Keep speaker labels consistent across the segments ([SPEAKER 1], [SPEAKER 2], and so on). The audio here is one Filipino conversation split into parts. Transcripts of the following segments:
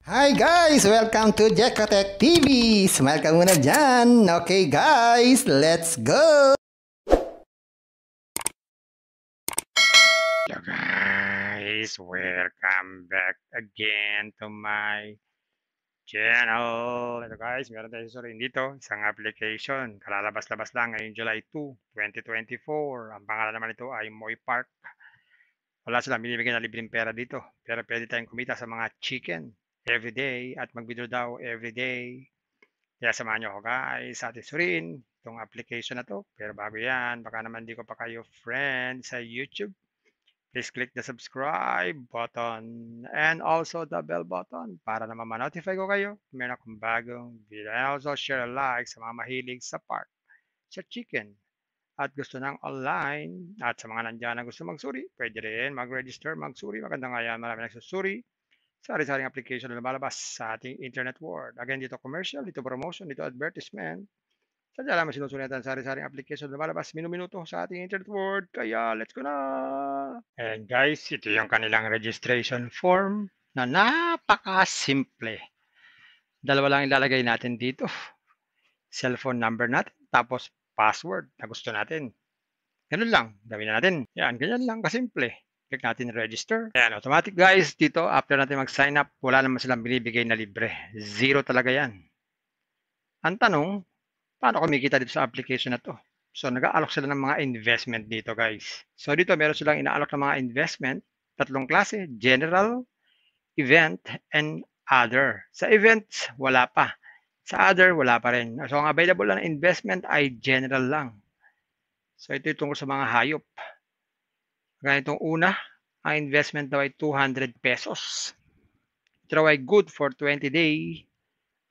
[SPEAKER 1] Hi guys! Welcome to Jekotech TV! Smile ka muna dyan! Okay guys, let's go!
[SPEAKER 2] Hello guys, welcome back again to my channel. Ito guys, meron tayo susurin dito, isang application. Kalalabas-labas lang ngayong July 2, 2024. Ang pangalan naman ito ay Moy Park. Wala silang binibigyan na libreng pera dito. Pero pwede tayong kumita sa mga chicken everyday at mag-withdraw daw everyday. Kaya samahan nyo ako guys sa ating surin itong application na to. Pero bago yan, baka naman di ko pa kayo friend sa YouTube. Please click the subscribe button and also the bell button para naman ma-notify ko kayo kung meron akong bagong video. And also share a like sa mga mahilig sa park, sa chicken, at gusto ng online. At sa mga nandyan na gusto magsuri, pwede rin mag-register, magsuri. Maganda nga yan, marami nagsusuri. Sari-saring application na lumalabas sa ating internet world. Again, dito commercial, dito promotion, dito advertisement. Sadya naman sinusulitan sari-saring application na lumalabas minuminuto sa ating internet world. Kaya, let's go na! And guys, ito yung kanilang registration form na napaka-simple. Dalawa lang ilalagay natin dito. Cellphone number natin, tapos password na gusto natin. Ganun lang, gawin na natin. Yan, ganyan lang kasimple. Click natin register. Yan, automatic guys. Dito, after natin mag-sign up, wala naman silang binibigay na libre. Zero talaga yan. Ang tanong, paano kumikita dito sa application na to? So, nag-aalok sila ng mga investment dito, guys. So, dito meron silang inaalok ng mga investment. Tatlong klase, general, event, and other. Sa events, wala pa. Sa other, wala pa rin. So, ang available na investment ay general lang. So, ito yung tungkol sa mga hayop. Ganitong una, ang investment daw ay 200 pesos. Ito ay good for 20 days.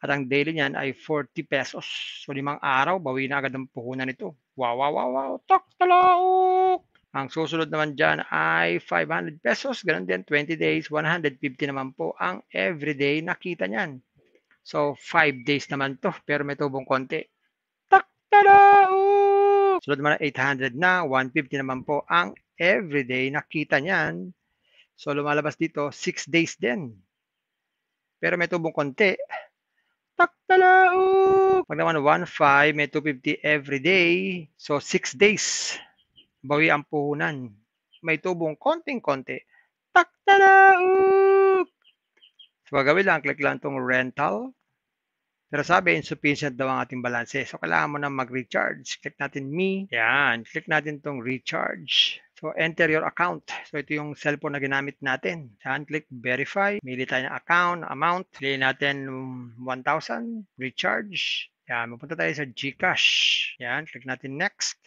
[SPEAKER 2] At ang daily niyan ay 40 pesos. So, 5 araw, bawi na agad ang puhunan nito. Wow, wow, wow, wow. Tak, talaok! Ang susunod naman dyan ay 500 pesos. Ganon din, 20 days, 150 naman po ang everyday nakita niyan. So, 5 days naman to, pero may tubong konti. Tak, talaok! Sunod naman 800 na, 150 naman po ang everyday nakita niyan. So, lumalabas dito, 6 days din. Pero may tubong konti. Taktalaok! Pag naman 1.5, may 250 every day. So, 6 days. Bawi ang puhunan. May tubong konting-konti. Taktalaok! So, gagawin lang, click lang itong rental. Pero sabi, insufficient daw ang ating balanse. So, kailangan mo na mag-recharge. Click natin me. Yan. Click natin itong recharge. So, enter your account. So, ito yung cellphone na ginamit natin. Yan. Click verify. Mili tayo ng account, amount. Piliin natin 1,000. Recharge. Yan. Mapunta tayo sa GCash. Yan. Click natin next.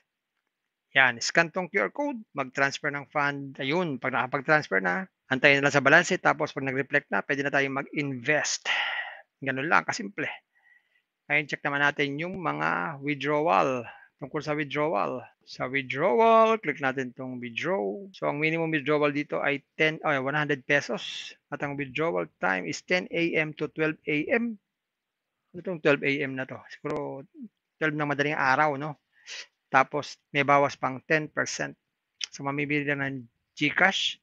[SPEAKER 2] Yan. Scan tong QR code. Mag-transfer ng fund. Ayun. Pag nakapag-transfer na, antayin na lang sa balanse. Tapos, pag nag-reflect na, pwede na tayong mag-invest. Ganun lang. Kasimple. Ngayon, check naman natin yung mga withdrawal. Tungkol sa withdrawal. Sa withdrawal, click natin itong withdraw. So, ang minimum withdrawal dito ay 100 pesos. At ang withdrawal time is 10 a.m. to 12 a.m. Ano itong 12 a.m. na to? Siguro 12 ng madaling araw, no? Tapos, may bawas pang 10%. So, mamibili lang ng GCash.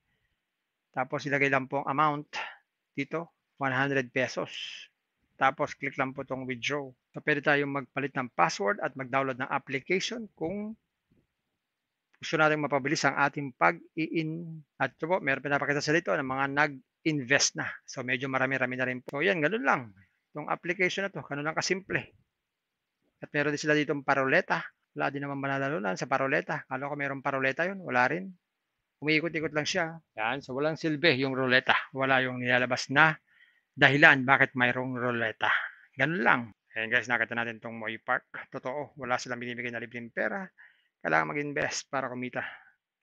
[SPEAKER 2] Tapos, ilagay lang po ang amount dito, 100 pesos. Tapos, click lang po itong withdraw. So, pwede tayong magpalit ng password at mag-download ng application kung gusto natin mapabilis ang ating pag-i-in. At ito po, meron pinapakita sa dito ng mga nag-invest na. So, medyo marami-rami na rin po. So, yan, ganun lang. Itong application na to, ganun lang kasimple. At meron din sila ditong paroleta. Wala din naman mananalunan sa paroleta. Kala ko mayroong paroleta yun. Wala rin. Umiikot-ikot lang siya. Yan, so walang silbi yung ruleta. Wala yung nilalabas na dahilan bakit mayroong ruleta. Ganun lang. Ayan guys, nakita natin itong Moy Park. Totoo, wala silang binibigay na libreng pera. Kailangan mag-invest para kumita.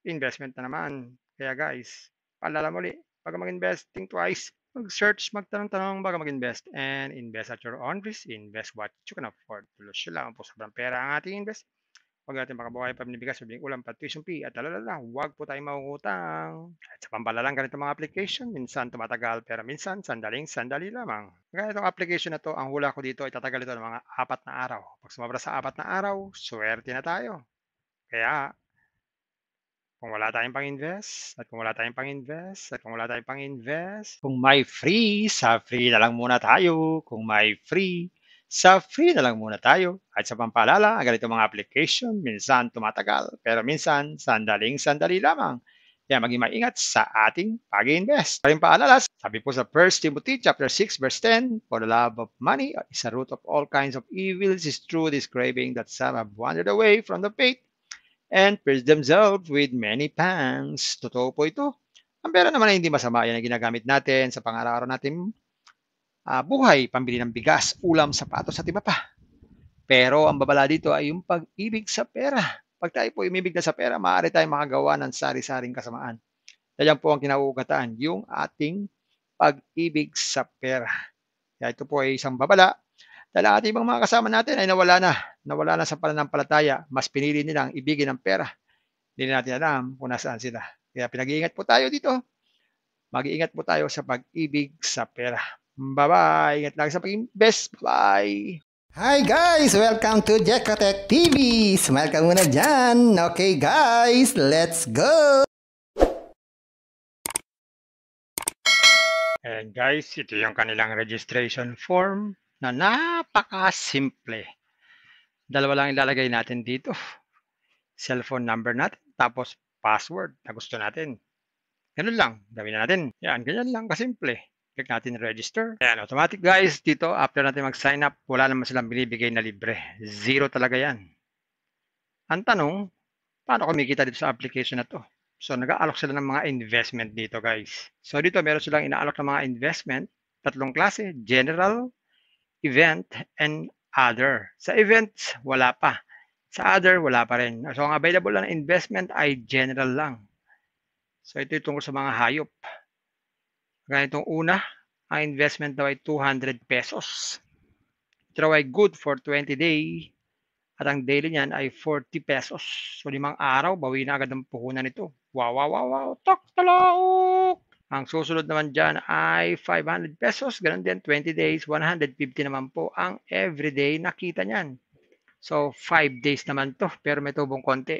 [SPEAKER 2] Investment na naman. Kaya guys, paalala muli, bago mag-invest, think twice. Mag-search, magtanong-tanong bago mag-invest. And invest at your own risk. Invest what you can afford. Tulos lang po sobrang pera ang ating invest. Huwag natin makabuhay paminibigas, sabihin ulam, tuition fee, at alala, huwag po tayong mangungutang. At sa pampalalang ganito mga application, minsan tumatagal, pero minsan sandali lamang. Kaya itong application na to, ang hula ko dito ay tatagal ito ng mga 4 na araw. Pag sumabra sa 4 na araw, swerte na tayo. Kaya, kung wala tayong pang-invest, at kung wala tayong pang-invest, at kung wala tayong pang-invest, kung may free, sa free na lang muna tayo. Kung may free, sa free na lang muna tayo. At sa pampaalala, ang ganito mga application, minsan tumatagal, pero minsan sandaling-sandali lamang. Kaya maging maingat sa ating pag-invest. Paring paalala, sabi po sa 1 Timothy chapter 6 verse 10, for the love of money is a root of all kinds of evils, is true this craving that some have wandered away from the faith and pierced themselves with many pangs. Totoo po ito. Ang pera naman ay hindi masama. Yan ang ginagamit natin sa pang-araw-araw natin buhay, pambili ng bigas, ulam, sapatos at iba pa. Pero ang babala dito ay yung pag-ibig sa pera. Pag tayo po umibig na sa pera, maaari tayong makagawa ng sari-saring kasamaan. Yan po ang kinauugatan, yung ating pag-ibig sa pera. Kaya ito po ay isang babala dahil ang ating ibang mga kasama natin ay nawala na sa pananampalataya. Mas pinili nilang ibigin ang pera. Hindi na natin alam kung nasaan sila. Kaya pinag-iingat po tayo dito. Mag-iingat po tayo sa pag-ibig sa pera. Bye-bye. Ingat lang sa pag-invest. Bye.
[SPEAKER 1] Hi guys! Welcome to Jekotech TV! Smile ka muna dyan! Okay guys, let's go!
[SPEAKER 2] And guys, ito yung kanilang registration form na napaka-simple. Dalawa lang ilalagay natin dito. Cellphone number natin, tapos password na gusto natin. Ganun lang, gawin na natin. Yan, ganyan lang kasimple. Click natin register. Yan, automatic guys. Dito, after natin mag-sign up, wala naman silang binibigay na libre. Zero talaga yan. Ang tanong, paano kumikita dito sa application na to? So, nag-aalok sila ng mga investment dito guys. So, dito meron silang inaalok ng mga investment. Tatlong klase, general, event, and other. Sa events, wala pa. Sa other, wala pa rin. So, ang available na investment ay general lang. So, ito yung tungkol sa mga hayop. Ganitong una, ang investment daw ay 200 pesos. Ito daw ay good for 20 days. At ang daily niyan ay 40 pesos. So, 5 araw, bawi na agad ang puhunan nito. Wow, wow, wow, wow. Tak, talaok! Ang susunod naman dyan ay 500 pesos. Ganon din, 20 days, 150 naman po ang everyday nakita niyan. So, 5 days naman to, pero may tubong konti.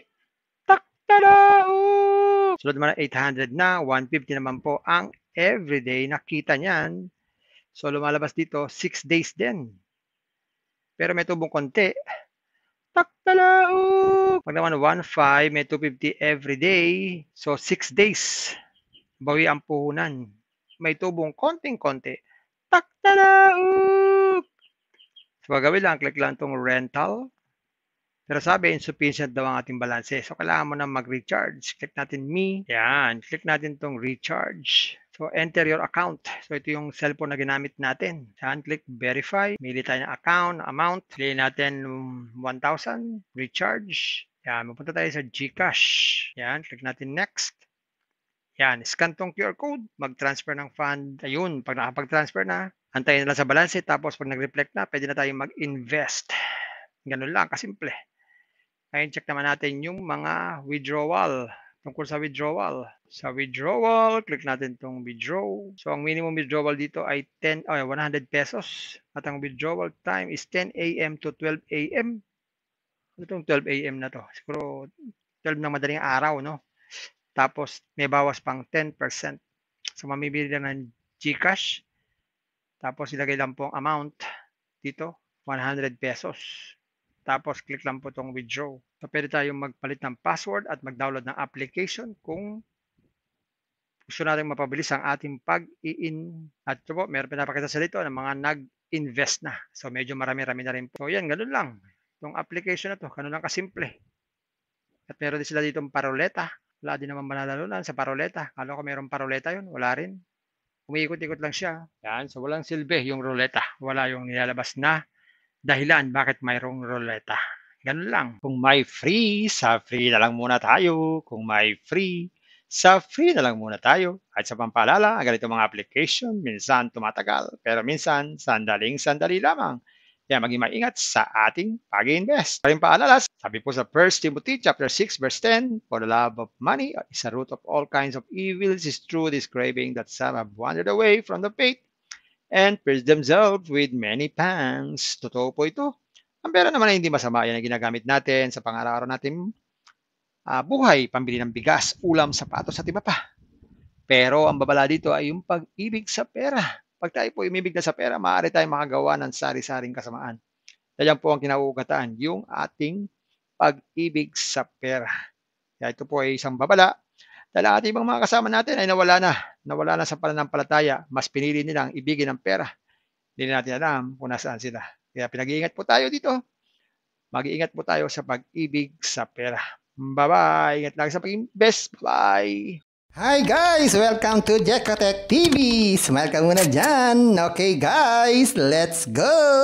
[SPEAKER 2] Tak, talaok! Sunod naman 800 na, 150 naman po ang everyday nakita niyan. So, lumalabas dito, 6 days din. Pero may tubong konti. Tak, talaok! Pag naman 1.5, may 250 every day. So, 6 days. Bawi ang puhunan. May tubong konting-konti. Tak, talaok! So, gagawin lang, click lang itong rental. Pero sabi, insufficient daw ang ating balanse. So, kailangan mo na mag-recharge. Click natin me. Yan. Click natin itong recharge. So, enter your account. So, ito yung cellphone na ginamit natin. Yan. Click verify. Mili tayo ng account, amount. Piliin natin 1,000. Recharge. Yan. Mapunta tayo sa GCash. Yan. Click natin next. Yan. Scan tong QR code. Mag-transfer ng fund. Ayun. Pag nakapag-transfer na, antayin na lang sa balanse. Tapos, pag nag-reflect na, pwede na tayong mag-invest. Ganun lang. Kasimple. Ngayon, check naman natin yung mga withdrawal. Tungkol sa withdrawal. Sa withdrawal, click natin itong withdraw. So, ang minimum withdrawal dito ay 100 pesos. At ang withdrawal time is 10 a.m. to 12 a.m. Itong 12 a.m. na to. Siguro 12 ng madaling araw, no? Tapos, may bawas pang 10%. So, mamibili lang ng GCash. Tapos, ilagay lang po ang amount dito, 100 pesos. Tapos, click lang po itong withdraw. So, pwede tayong magpalit ng password at mag-download ng application kung gusto natin mapabilis ang ating pag-i-in. At ito po, meron pinapakita sa dito ng mga nag-invest na. So, medyo marami-rami na rin po. So, yan, ganun lang. Itong application na to, ganun lang kasimple. At meron din sila ditong paroleta. Wala din naman mananalunan sa paroleta. Kala ko mayroong paroleta yun. Wala rin. Umiikot-ikot lang siya. Yan, so walang silbi yung ruleta. Wala yung nilalabas na dahilan bakit mayroong ruleta. Ganun lang. Kung may free, sa free na lang muna tayo. Kung may free, sa free na lang muna tayo. At sa pampaalala, ang ganito mga application, minsan tumatagal, pero minsan sandaling-sandali lamang. Kaya maging maingat sa ating pag-invest. Paring paalala, sabi po sa 1 Timothy chapter 6 verse 10, for the love of money is a root of all kinds of evils, is true this craving that some have wandered away from the faith and pierced themselves with many pangs. Totoo po ito. Ang pera naman ay hindi masama. Yan ang ginagamit natin sa pang-araw-araw natin buhay, pambili ng bigas, ulam, sapatos at iba pa. Pero ang babala dito ay yung pag-ibig sa pera. Pag tayo po umibig na sa pera, maaari tayong makagawa ng sari-saring kasamaan. Yan po ang kinauugatan, yung ating pag-ibig sa pera. Kaya ito po ay isang babala dahil ang ating mga kasama natin ay nawala na sa pananampalataya. Mas pinili nilang ibigin ang pera. Hindi na natin alam kung nasaan sila. Kaya pinag-iingat po tayo dito. Mag-iingat po tayo sa pag-ibig sa pera. Bye-bye. Ingat lang sa pag-invest. Bye.
[SPEAKER 1] Hi guys! Welcome to Jekotech TV! Smile ka muna dyan! Okay guys, let's go!